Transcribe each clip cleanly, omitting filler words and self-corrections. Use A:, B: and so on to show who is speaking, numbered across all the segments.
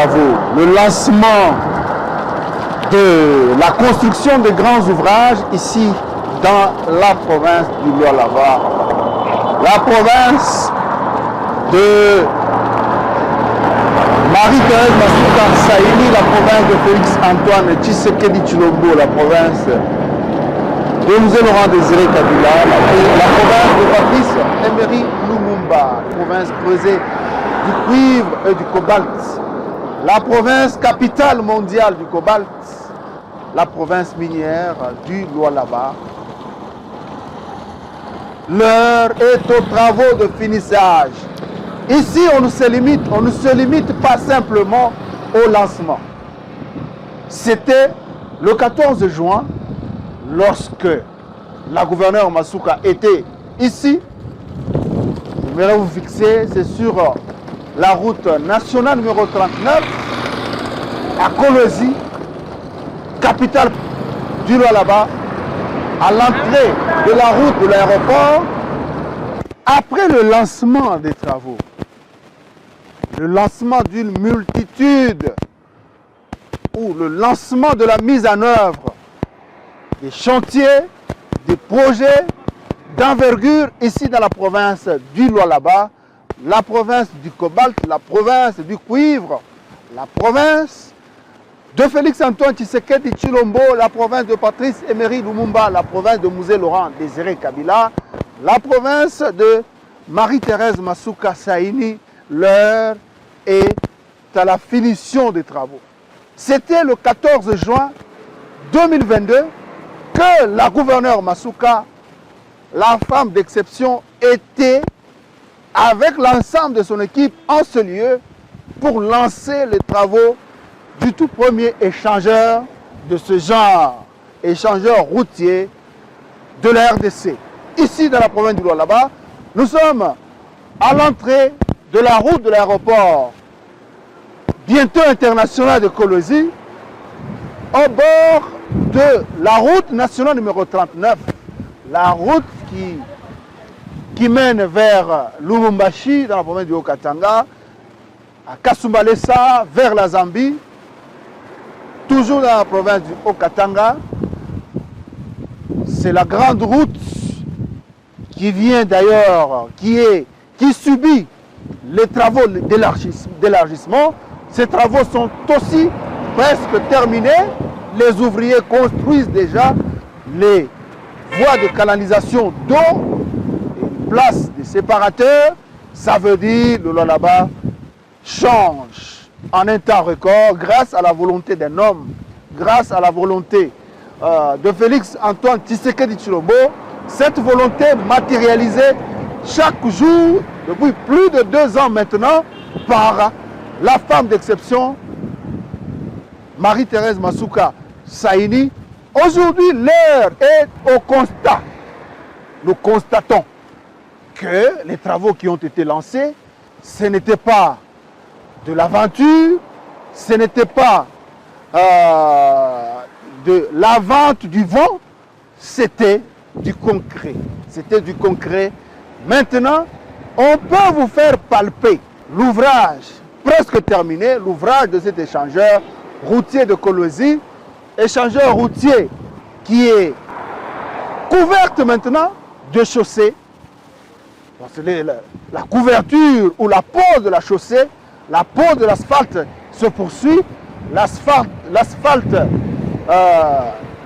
A: Le lancement de la construction de grands ouvrages ici dans la province du Lualaba, la province de Marie-Thérèse Masuka Saini, la province de Félix-Antoine Tshisekedi Tshilombo, la province de Mzee Laurent Désiré Kabila, la province de Patrice Emery Lumumba, province creusée du cuivre et du cobalt, la province capitale mondiale du cobalt, la province minière du Lualaba. L'heure est aux travaux de finissage. Ici, on ne se limite pas simplement au lancement. C'était le 14 juin, lorsque la gouverneure Masuka était ici. Je vais vous fixer, c'est sur la route nationale numéro 39, à Kolwezi, capitale du Lualaba, à l'entrée de la route de l'aéroport. Après le lancement des travaux, le lancement d'une multitude, ou le lancement de la mise en œuvre des chantiers, des projets d'envergure ici dans la province du Lualaba, la province du cobalt, la province du cuivre, la province de Félix-Antoine Tshisekedi Tshilombo, la province de Patrice Emery Lumumba, la province de Mzee Laurent Désiré Kabila, la province de Marie-Thérèse Masuka Saini. L'heure est à la finition des travaux. C'était le 14 juin 2022 que la gouverneure Masuka, la femme d'exception, était avec l'ensemble de son équipe en ce lieu pour lancer les travaux du tout premier échangeur de ce genre, échangeur routier de la RDC. Ici dans la province du Lualaba, nous sommes à l'entrée de la route de l'aéroport bientôt international de Kolwezi, au bord de la route nationale numéro 39, la route qui mène vers Lubumbashi dans la province du Haut-Katanga, à Kasumbalesa vers la Zambie, toujours dans la province du Haut-Katanga. C'est la grande route qui vient d'ailleurs, qui subit les travaux d'élargissement. Ces travaux sont aussi presque terminés. Les ouvriers construisent déjà les voies de canalisation d'eau, place des séparateurs. Ça veut dire que le Lualaba change en un temps record grâce à la volonté d'un homme, grâce à la volonté de Félix-Antoine Tshisekedi Tshilombo. Cette volonté matérialisée chaque jour, depuis plus de 2 ans maintenant, par la femme d'exception, Marie-Thérèse Masuka Saini. Aujourd'hui, l'heure est au constat. Nous constatons que les travaux qui ont été lancés, ce n'était pas de l'aventure, ce n'était pas de la vente du vent, c'était du concret. C'était du concret. Maintenant, on peut vous faire palper l'ouvrage presque terminé, l'ouvrage de cet échangeur routier de Kolwezi, échangeur routier qui est couverte maintenant de chaussée. La couverture ou la pose de la chaussée, la pose de l'asphalte se poursuit. L'asphalte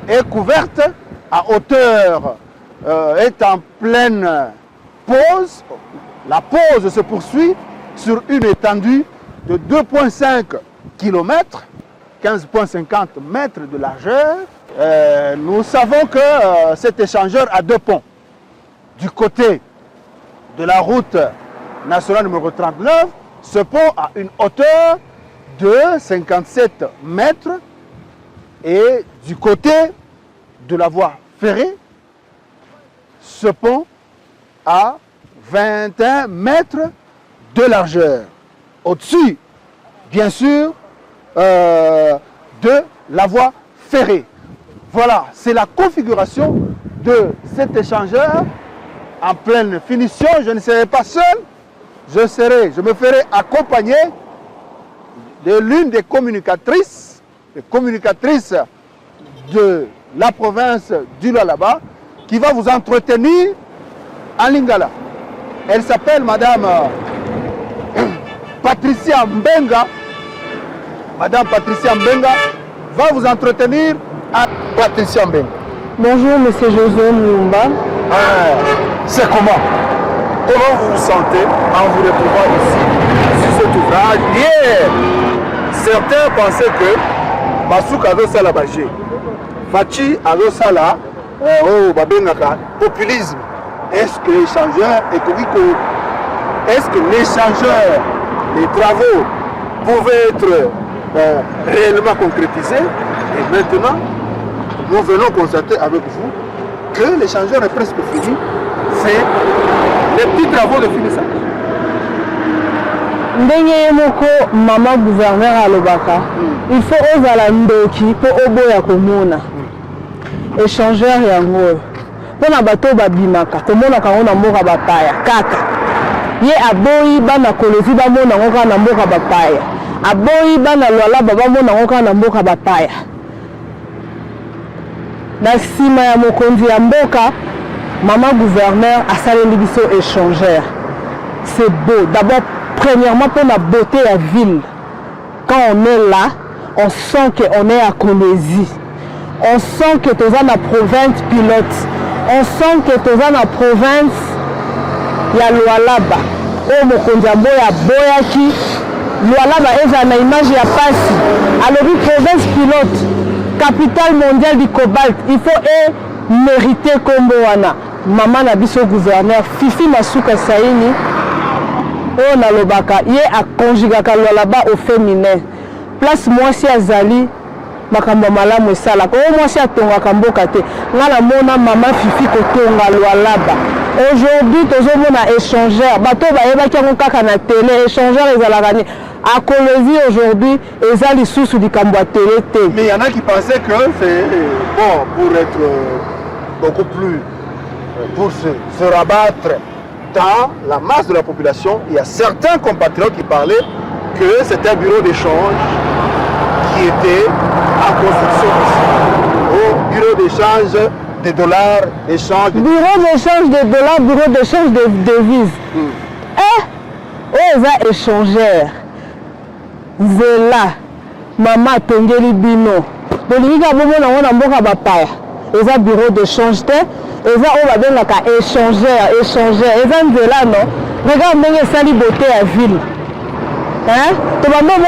A: est couverte à hauteur, est en pleine pose. La pose se poursuit sur une étendue de 2,5 km, 15,50 mètres de largeur. Nous savons que cet échangeur a 2 ponts. Du côté de la route nationale numéro 39, ce pont a une hauteur de 57 mètres et du côté de la voie ferrée, ce pont a 21 mètres de largeur. Au-dessus, bien sûr, de la voie ferrée. Voilà, c'est la configuration de cet échangeur en pleine finition. Je ne serai pas seul, je me ferai accompagner de l'une des communicatrices de la province du Lualaba, qui va vous entretenir en lingala. Elle s'appelle Madame Patricia Mbenga. Madame Patricia Mbenga va vous entretenir à Patricia Mbenga.
B: Bonjour, Monsieur José Mumba.
A: C'est comment? Comment vous vous sentez en vous retrouvant ici sur cet ouvrage? Hier, certains pensaient que Masuka Adosala Bagé, Fachi Adosala, populisme. Est-ce que l'échangeur est Kobiko? Est-ce que l'échangeur, les travaux pouvaient être réellement concrétisés? Et maintenant, nous venons constater avec vous que l'échangeur est presque fini. C'est les petits travaux de finissage.
B: Ndenge moko mama gouverneur alobaka il faut ozala ndoki po oboya komona échangeur yango pona bato babimaka tomonaka ngo na mboka bapaya kaka ye aboyi bana kolezi bamona ngo kaka na mboka bapaya aboyi bana Lualaba bamona ngo kaka na mboka bapaya na nsima ya mokonzi ya mboka maman gouverneur asaleli biso échangeur. C'est beau. D'abord, premièrement, pour la beauté de la ville. Quand on est là, on sent qu'on est à Kolwezi. On sent que tu es dans la province pilote. On sent que tu es dans la province ya Lualaba. Oh, mokondiambo ya boyaki. Lualaba est une image ya pasi. Alors, province pilote, capitale mondiale du cobalt. Il faut mériter comme wana. Maman Nabiso gouverneur Fifi Masuka Saini on a lobaka ye a conjugaka Lualaba au féminin place moi si azali makambo malamu esala ko moi si atongaka mboka te ngala mona maman Fifi kotonga Lualaba aujourd'hui tozomona échangeur bato bayebaki ngo kaka na télé échangeur ezalaka ni à Kolwezi aujourd'hui eza lisusu likambo ya télé te.
A: Mais il y en a qui pensaient que c'est bon pour être beaucoup plus pour se rabattre dans la masse de la population. Il y a certains compatriotes qui parlaient que c'était un bureau d'échange qui était en construction ici. Au bureau d'échange des dollars, échange de...
B: Bureau d'échange des dollars, bureau d'échange des devises. Ils ont échangeur. Zela, maman Tongeli Bino. Bolivika Bobo na mboka bapaya. Ils ont bureau d'échange. Ils ont échangeur. Ils ont Zela, non? Regarde, il y a une beauté à la ville. Tu vas voir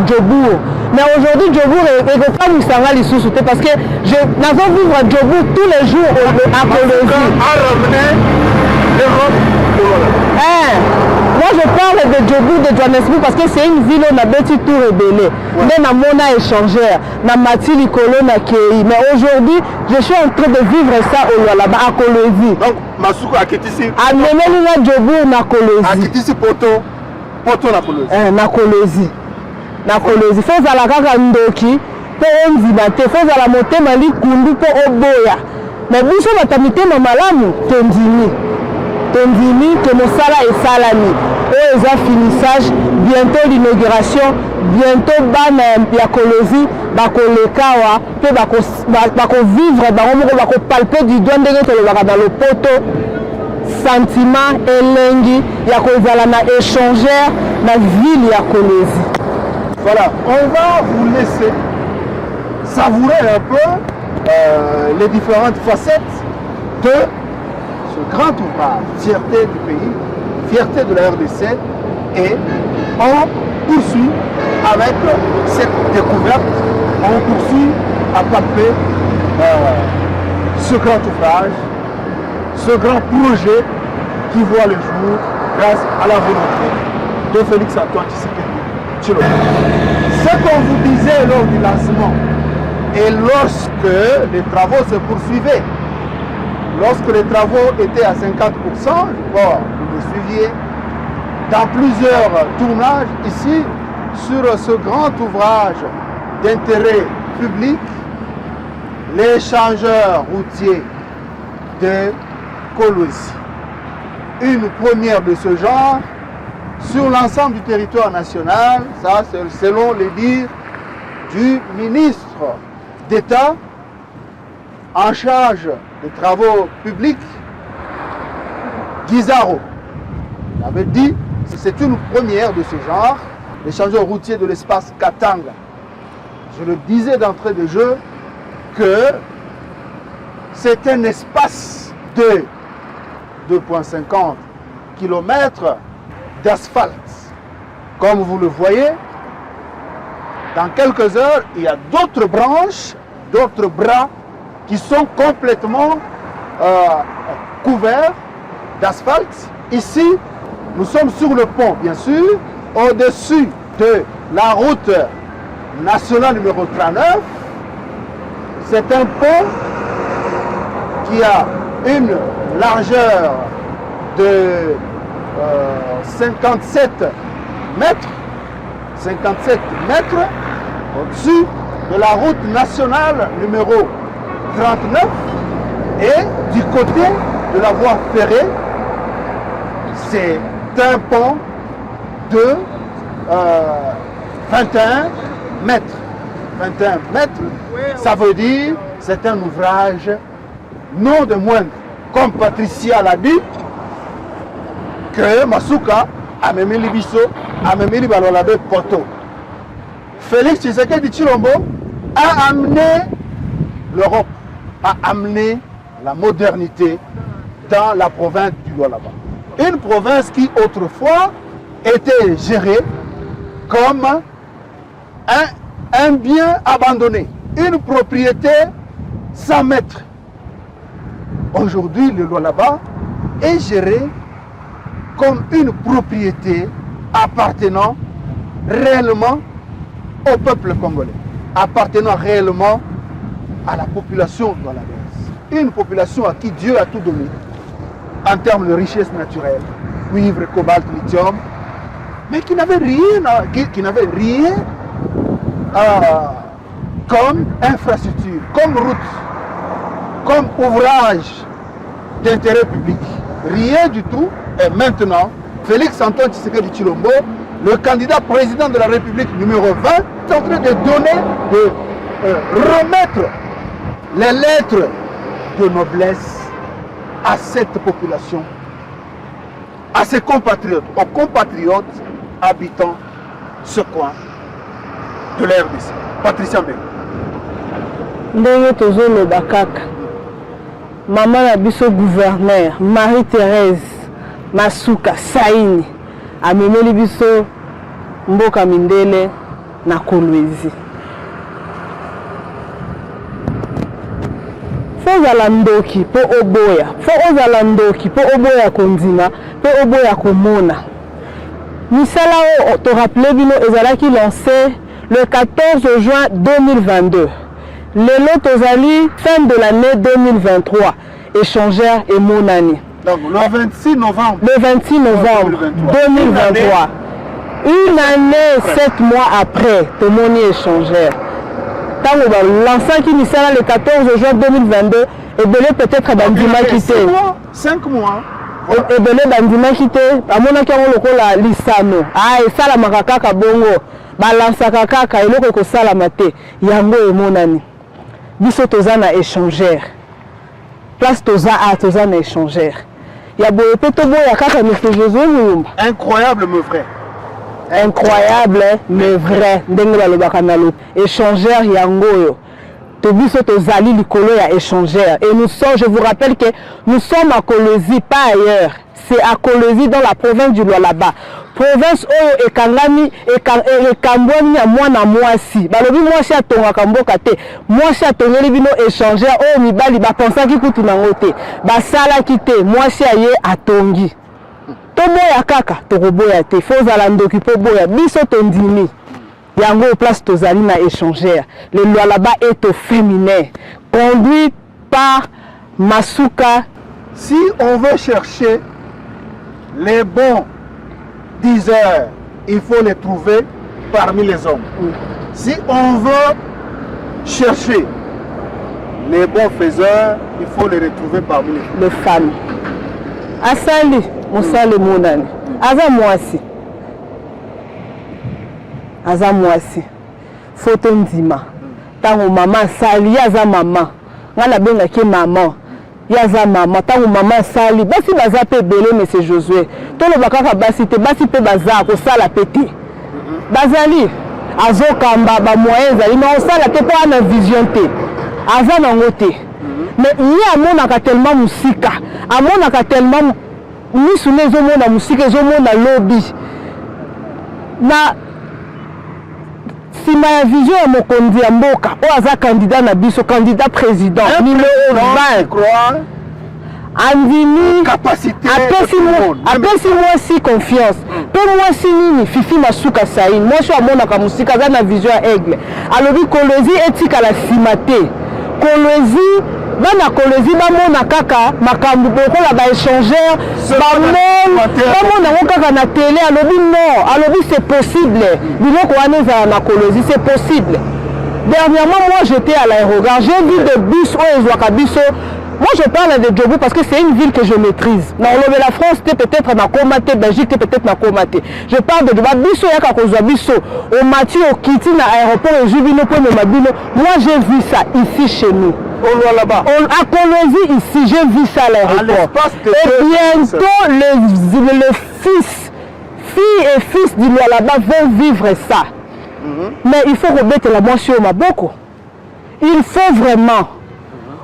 B: Djobour. Mais aujourd'hui, Djobour est pas Moussanga Lissoussou parce que je n'avons vivre à Djobour tous les jours à Kolwezi. Moi je parle de Djobour de Johannesburg parce que c'est une ville où on a petit tout rebellé. Mais na mona échangeur, na mati likolo na kei. Mais aujourd'hui, je suis en train de vivre ça au Lualaba à Kolwezi.
A: Donc Masuku a quitté ici.
B: A mené na Djobour na Kolwezi.
A: A quitté ici Poto na Kolwezi.
B: Na Kolwezi. Na Kolwezi. Faut zala kaka ndoki po onzima te. Faut zala motema likundu po oboya. Mais biso batamite malamu tondimi. Tondimi que mosala et salami. Oh, ils ont finissage, bientôt l'inauguration, bientôt bana ya Kolwezi, bakolekawa, pe bako vivre, bako palper du doigt ndenge tolobaka dans le poteau. Sentiment elengi ya kozala na échangeur na ville ya Kolwezi.
A: Voilà, on va vous laisser savourer un peu les différentes facettes de ce grand ouvrage, fierté du pays, fierté de la RDC, et on poursuit avec cette découverte, on poursuit à palper ce grand ouvrage, ce grand projet qui voit le jour grâce à la volonté de Félix Antoine Tshisekedi. Ce qu'on vous disait lors du lancement et lorsque les travaux se poursuivaient, lorsque les travaux étaient à 50%, je crois, vous me suiviez, dans plusieurs tournages ici, sur ce grand ouvrage d'intérêt public, l'échangeur routier de Kolwezi. Une première de ce genre sur l'ensemble du territoire national, ça c'est selon les dires du ministre d'État en charge des travaux publics, Guizaro. Il avait dit que c'est une première de ce genre, l'échangeur routier de l'espace Katanga. Je le disais d'entrée de jeu que c'est un espace de 2,50 km d'asphalte. Comme vous le voyez, dans quelques heures, il y a d'autres branches, d'autres bras qui sont complètement couverts d'asphalte. Ici, nous sommes sur le pont, bien sûr, au-dessus de la route nationale numéro 39. C'est un pont qui a une largeur de 57 mètres. 57 mètres au-dessus de la route nationale numéro 39 et du côté de la voie ferrée, c'est un pont de 21 mètres. 21 mètres, ça veut dire c'est un ouvrage non de moindre. Comme Patricia l'a dit, que Masuka a même Libiso, a même Libalolabe Poto. Félix Tshisekedi Tshilombo a amené l'Europe, a amené la modernité dans la province du Lualaba. Une province qui autrefois était gérée comme un bien abandonné, une propriété sans maître. Aujourd'hui, le Lualaba est géré comme une propriété appartenant réellement au peuple congolais, appartenant réellement à la population lualabaise. Une population à qui Dieu a tout donné en termes de richesse naturelle, cuivre, cobalt, lithium, mais qui n'avait rien, comme infrastructure, comme route, comme ouvrage d'intérêt public. Rien du tout. Et maintenant, Félix Antoine Tshisekedi Tshilombo, le candidat président de la République numéro 20, est en train de donner, de remettre les lettres de noblesse à cette population, à ses compatriotes, aux compatriotes habitant ce coin de la RDC. Patricia Mbeng.
B: Ndenge tozoloba kaka mama na biso gouverneur Marie-Thérèse Masuka Saini amemeli biso mboka mindele na Kolwezi. Fozala ndoki po oboya, fozala ndoki po oboya kondima, po oboya komona. Misala o to rappelé bino ezalaki lancé le 14 juin 2022. Lelo tozali fin de l'année 2023, échangeur et monani.
A: Donc le 26 novembre.
B: Le 26 novembre 2023. Une année, 7 mois après, Tomoni échangeur. Tant que l'enfant qui misala le 14 juin 2022, et belé peut-être bandima quitté.
A: 5 mois.
B: Et belé bandima quitté. Amona ki ngolo kola lisano. Ah, et ça la makaka bongo. Balansa kaka eloko ko sala mate. Yango e monani. Biso tozana échangeur. Place tozana échangeur. Ya boye peto boya kaka M. Josué Muyumba.
A: Incroyable mais vrai.
B: Incroyable mais vrai. Ndenge balobaka na lo échangeur yango. Tobiso tozali likolo ya échangeur. Et nous sommes, je vous rappelle que nous sommes à Kolwezi, pas ailleurs. C'est à Kolwezi dans la province du Lualaba. Province oyo ekangami ekambwani ya mwana mwasi. Balobi mwasi atongaka mboka te. Mwasi atongeli bino échangeur oyo mibali bapensaki kutu nango te. Basalaki te, mwasi aye atongi. Toboya kaka, tokoboya te. Fozala ndoki po boya. Biso tondimi. Yango au place tozali na échangeur. Le Lualaba est au féminin. Conduit par Masuka.
A: Si on veut chercher les bons diseurs, il faut les trouver parmi les hommes. Si on veut chercher les bons faiseurs, il faut les retrouver parmi
B: les femmes. Asali, Moussale Mounani. Aza Mouassi. aza mwasi photo ndima tango mama sali aza mama ngala benga ki maman yaza mama tango mama sali basi baza pe belé monsieur Josué tolo bakaka basi te basi pe baza ko sala pété bazali azokamba ba moyens ali na sala te po ana vision te aza na ngote mais il amonaka tellement musika amonaka tellement misu nezo mona musika ezo mona lobby na sima ya vision ya mokonzi ya mboka o aza candidat na biso candidat président numéro 20 andimi
A: capacité
B: apesi mwasi confiance pe mwasi nini fifi masuka saini mwasi amonaka musika aza na vision ya aigle alobi kolwezi etikala nsima te kolwezi bana kolwezi bamona kaka makambo bokola baéchangeur bamona yango kaka na télé alobi non alobi c'est possible biloko wana ezala na kolwezi c'est possible. Dernièrement moi j'étais à l'aérogare j'ai vu des bus oyo ezwaka biso. Moi je parle de Djobou parce que c'est une ville que je maîtrise. Dans la France, peut-être na Komate, Belgique, peut-être na Komate. Je parle de Djobou. Biso yaka kozwa biso. Au Mathieu, au Kiti, na aéroport, au Jubino, au Mabino. Moi j'ai vu ça ici chez nous.
A: là-bas.
B: À Colombie ici, j'ai vu ça à l'aéroport. Et bientôt le fille et fils du là-bas vont vivre ça. Mais il faut remettre la moitié au Maboko. Il faut vraiment.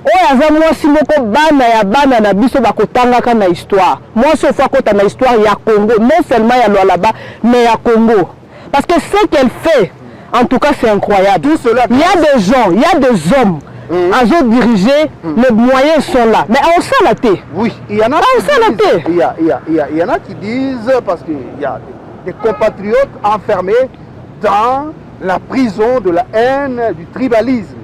B: Oya za mwasi moko bana na biso bakotangaka na histoire. Moi ce fois kota na histoire ya Congo, non seulement ya là-bas, mais ya Congo. Parce que ce qu'elle fait, en tout cas c'est incroyable.
A: Tout cela,
B: il y a des gens, il y a des hommes à diriger, les moyens sont là. Mais on sait la thé.
A: Oui, il y en a il y en a qui disent, parce qu'il y a des compatriotes enfermés dans la prison de la haine, du tribalisme.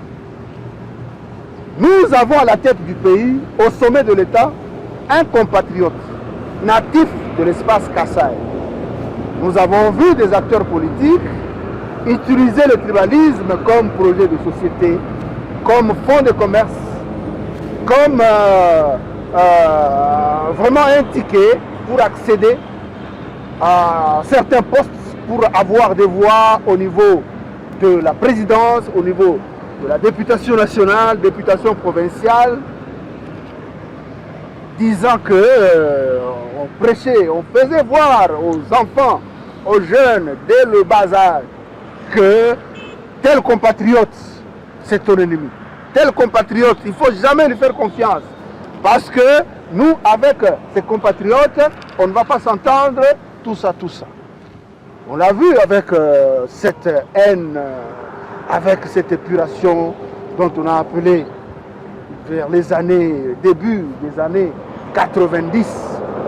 A: Nous avons à la tête du pays, au sommet de l'État, un compatriote natif de l'espace Kassai. Nous avons vu des acteurs politiques utiliser le tribalisme comme projet de société, comme fonds de commerce, comme vraiment un ticket pour accéder à certains postes, pour avoir des voix au niveau de la présidence, au niveau de la députation nationale, députation provinciale, disant que on prêchait, on faisait voir aux enfants, aux jeunes, dès le bas âge, que tel compatriote, c'est ton ennemi. Tel compatriote, il ne faut jamais lui faire confiance. Parce que nous, avec ces compatriotes, on ne va pas s'entendre, tout ça. On l'a vu avec cette haine, avec cette épuration dont on a appelé vers les années, début des années 90,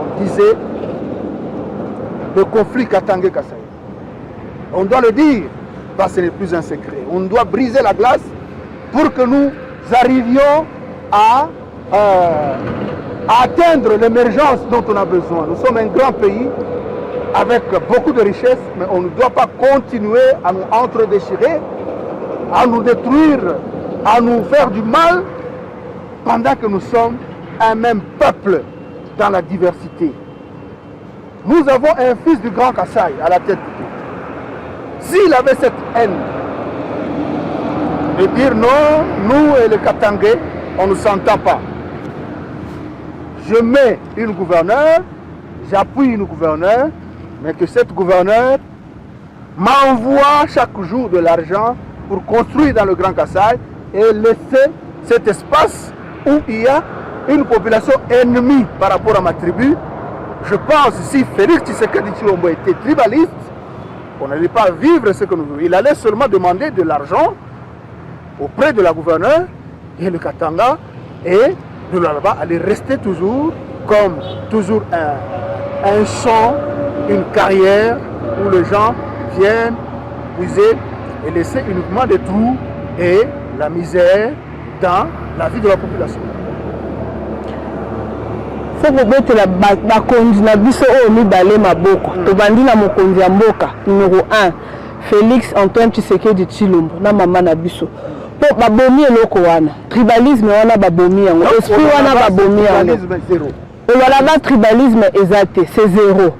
A: on disait le conflit Katangé-Kasaï. On doit le dire, parce que ce n'est plus un secret. On doit briser la glace pour que nous arrivions à atteindre l'émergence dont on a besoin. Nous sommes un grand pays avec beaucoup de richesses, mais on ne doit pas continuer à nous entre-déchirer, à nous détruire, à nous faire du mal, pendant que nous sommes un même peuple dans la diversité. Nous avons un fils du grand Kassai à la tête du pays. S'il avait cette haine, de dire non, nous et les Katangais, on ne s'entend pas. Je mets une gouverneure, j'appuie une gouverneure, mais que cette gouverneure m'envoie chaque jour de l'argent pour construire dans le Grand Kassai et laisser cet espace où il y a une population ennemie par rapport à ma tribu. Je pense si Félix Tshisekedi Tshilombo était tribaliste, on n'allait pas vivre ce que nous voulons. Il allait seulement demander de l'argent auprès de la gouverneure et le Katanga, et de là-bas allait rester toujours comme toujours un champ, une carrière où les gens viennent puiser et laisser uniquement des trous et la misère dans la vie de la population.
B: Faut que la bakonzi na biso o mibale maboko to bandi na mokonzi ya mboka numéro 1 Félix Antoine Tshisekedi Tshilombo na mama na biso po babomi eloko wana tribalisme wana babomi yango esprit wana babomi yango
A: Tribalisme zéro.
B: Et voilà, le tribalisme exact, c'est zéro.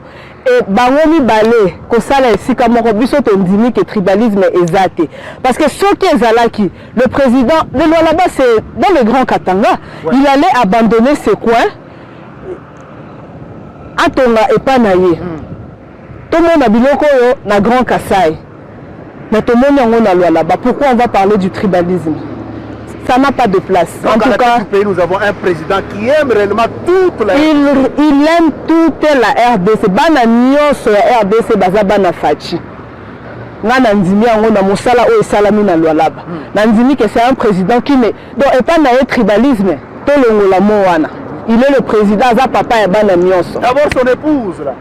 B: et bango mibale kosala esika moko biso tondimi que tribalisme ezate parce que ceux qui ezalaki le président le là-bas c'est dans le Grand Katanga il allait abandonner ses coins atonga epanaye tout le monde a biloko yo na Grand Kasai mais tout le monde a loi là-bas pourquoi on va parler du tribalisme ça n'a pas de place.
A: Donc, en tout cas, du pays, nous avons un président qui aime réellement toute la RDC.
B: Il aime toute la RDC. Bana nyonso ya RDC baza bana fachi. Ngana ndimi yango na mosala o esalami na lwalaba. Na ndimi que c'est un président qui ne donc et pas na tribalisme. To longola mo wana. Il est le président za papa ya bana nyonso.
A: D'abord son épouse là.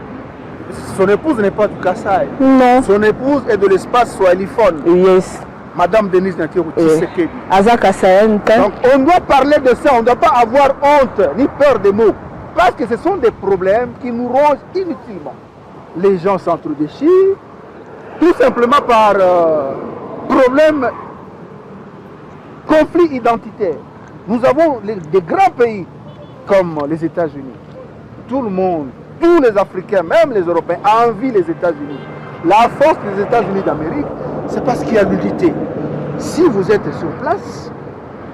A: Son épouse n'est pas du Kassai.
B: Non.
A: Son épouse est de l'espace swahiliphone.
B: Yes.
A: Madame Denise Natiru Tshisekedi.
B: Donc
A: on doit parler de ça, on ne doit pas avoir honte ni peur des mots. Parce que ce sont des problèmes qui nous rongent inutilement. Les gens s'entre-déchirent, tout simplement par problème, conflit identitaire. Nous avons des grands pays comme les États-Unis. Tout le monde, tous les Africains, même les Européens, envient les États-Unis. La force des États-Unis d'Amérique, c'est parce qu'il y a l'unité. Si vous êtes sur place,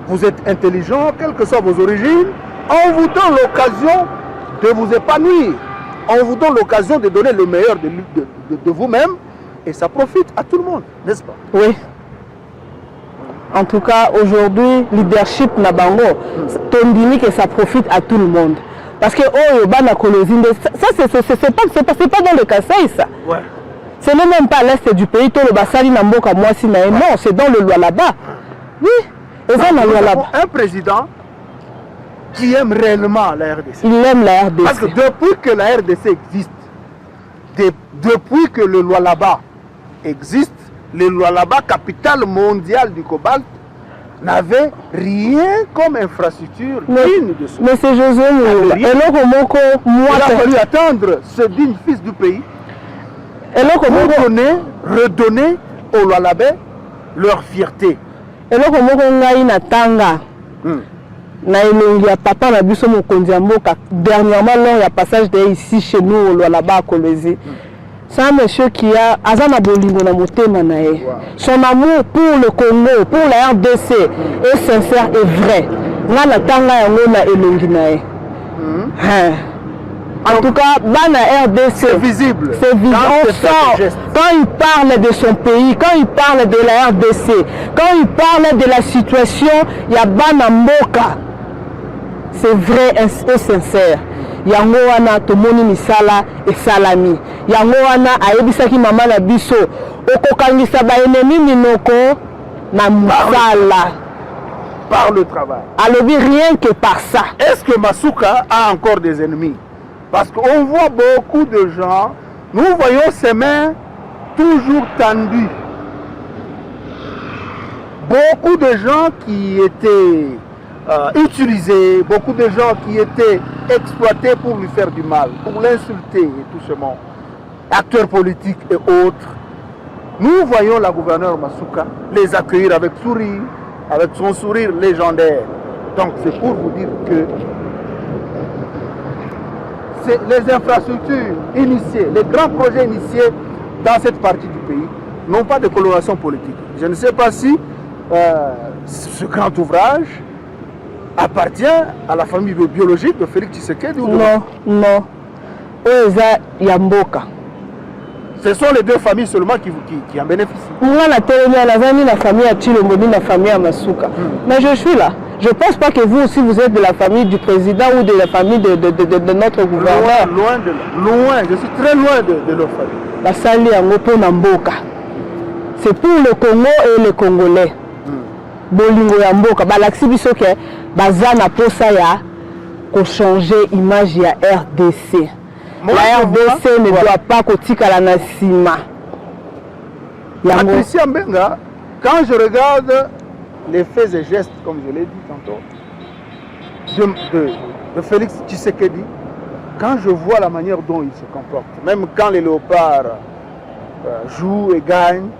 A: vous êtes intelligent, quelles que soient vos origines, on vous donne l'occasion de vous épanouir. On vous donne l'occasion de donner le meilleur de vous-même et ça profite à tout le monde, n'est-ce pas?
B: Oui. En tout cas, aujourd'hui, leadership Nabango, tondini que ça profite à tout le monde. Parce que oh, bana kolozinde, ça c'est pas dans le Kassai ça.
A: Ouais.
B: Ce n'est même pas à l'est du pays, tout le Bassali Namboka Mwasi Nae. Non, c'est dans le Lualaba. Oui, et ça dans le Lualaba.
A: Un président qui aime réellement la RDC.
B: Il aime la RDC.
A: Parce que depuis que la RDC existe, depuis que le Lualaba existe, le Lualaba, capitale mondiale du cobalt, n'avait rien comme infrastructure digne de ce.
B: Mais c'est Josué Moula.
A: Il a fallu attendre ce digne fils du pays. Redonner aux Lualabais leur fierté.
B: Et là, comme na tanga, na elongi ya papa na biso mokonzi ya mboka dernièrement lors ya passage de ici chez nous au Lualaba à Kolwezi. C'est un monsieur qui a azana bolingo na motema na ye. Son amour pour le Congo, pour la RDC est sincère et vrai. Na na tanga yango na elongi na ye. En tout cas, dans la RDC,
A: c'est visible.
B: C'est visible. On sent quand il parle de son pays, quand il parle de la RDC, quand il parle de la situation, il y a Bana Mboka. C'est vrai et sincère. Yango wana tomoni misala et salami. Yango wana ayebisaki mama na biso okokangisa ba ennemi minoko na musala.
A: Par le travail.
B: Alors rien que par ça.
A: Est-ce que Masuka a encore des ennemis? Parce qu'on voit beaucoup de gens, nous voyons ses mains toujours tendues. Beaucoup de gens qui étaient utilisés, beaucoup de gens qui étaient exploités pour lui faire du mal, pour l'insulter et tout ce monde. Acteurs politiques et autres. Nous voyons la gouverneure Masuka les accueillir avec sourire, avec son sourire légendaire. Donc c'est pour vous dire que les infrastructures initiées, les grands projets initiés dans cette partie du pays n'ont pas de coloration politique. Je ne sais pas si ce grand ouvrage appartient à la famille biologique de Félix Tshisekedi ou
B: non, non. Oza Yamboka.
A: Ce sont les deux familles seulement qui en bénéficient.
B: Moi, la famille à Chilombo, la famille à Masuka. Mais je suis là. Je ne pense pas que vous aussi, vous êtes de la famille du président ou de la famille de notre gouverneur.
A: Loin de là. Loin. Je suis très loin de leur famille.
B: La Sali Angopo Namboka. C'est pour le Congo et les Congolais. Bolingo Yamboka. Balaxi Bisoke, Bazana Posaya, qu'on changer l'image de la RDC. La RDC ne doit pas kotika la Nassima.
A: Patricia Mbenga, quand je regarde les faits et gestes, comme je l'ai dit tantôt, de Félix Tshisekedi, quand je vois la manière dont il se comporte, même quand les léopards jouent et gagnent,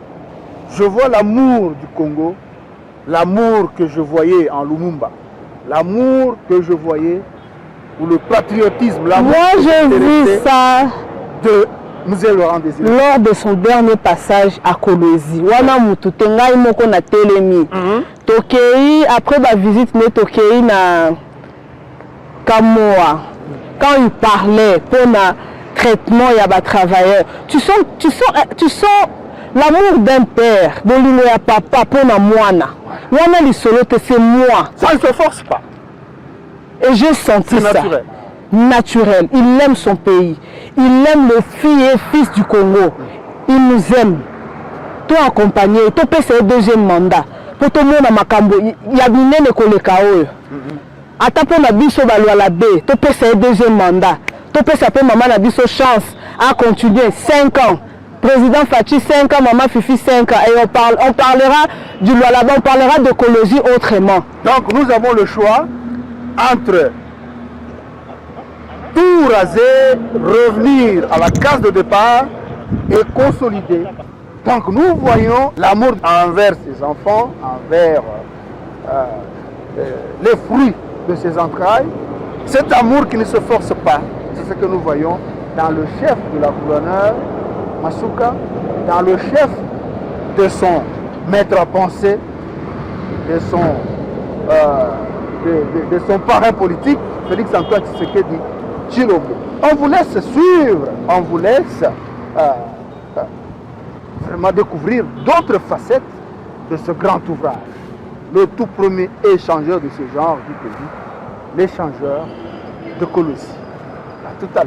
A: je vois l'amour du Congo, l'amour que je voyais en Lumumba, l'amour que je voyais, ou le patriotisme, l'amour.
B: Moi j'ai vu ça
A: Monsieur Laurent Désiré.
B: Lors de son dernier passage à Kolwezi, wana mutu tengai moko na telemi. Tokei après la visite ne Tokei na Kamoa. Quand il parlait pour un traitement il y a des travailleurs, tu sens l'amour d'un père, de l'union à papa pour na moana. Moana li solo c'est moi.
A: Ça ne se force pas.
B: Et j'ai senti ça.
A: Naturel.
B: Naturel. Il aime son pays. Il aime les filles et fils du Congo. Il nous aime. Toi accompagné, toi c'est le deuxième mandat. Pour tout le monde à Makambo, il y a bien les collègues. Ata pour na biso balwa la B, toi c'est le deuxième mandat. Toi ça peut maman na biso chance à continuer 5 ans. Président Fachi 5 ans, maman Fifi 5 ans. Et on parlera du Lualaba, on parlera de Kolwezi autrement.
A: Donc nous avons le choix entre tout raser, revenir à la case de départ et consolider. Donc nous voyons l'amour envers ses enfants, envers les fruits de ses entrailles. Cet amour qui ne se force pas, c'est ce que nous voyons dans le chef de la gouverneure, Masuka, dans le chef de son maître à penser, de son parrain politique, Félix Antoine Tshisekedi Tshilombo. On vous laisse suivre, on vous laisse vraiment découvrir d'autres facettes de ce grand ouvrage. Le tout premier échangeur de ce genre du pays, l'échangeur de Kolwezi. À tout à l'heure.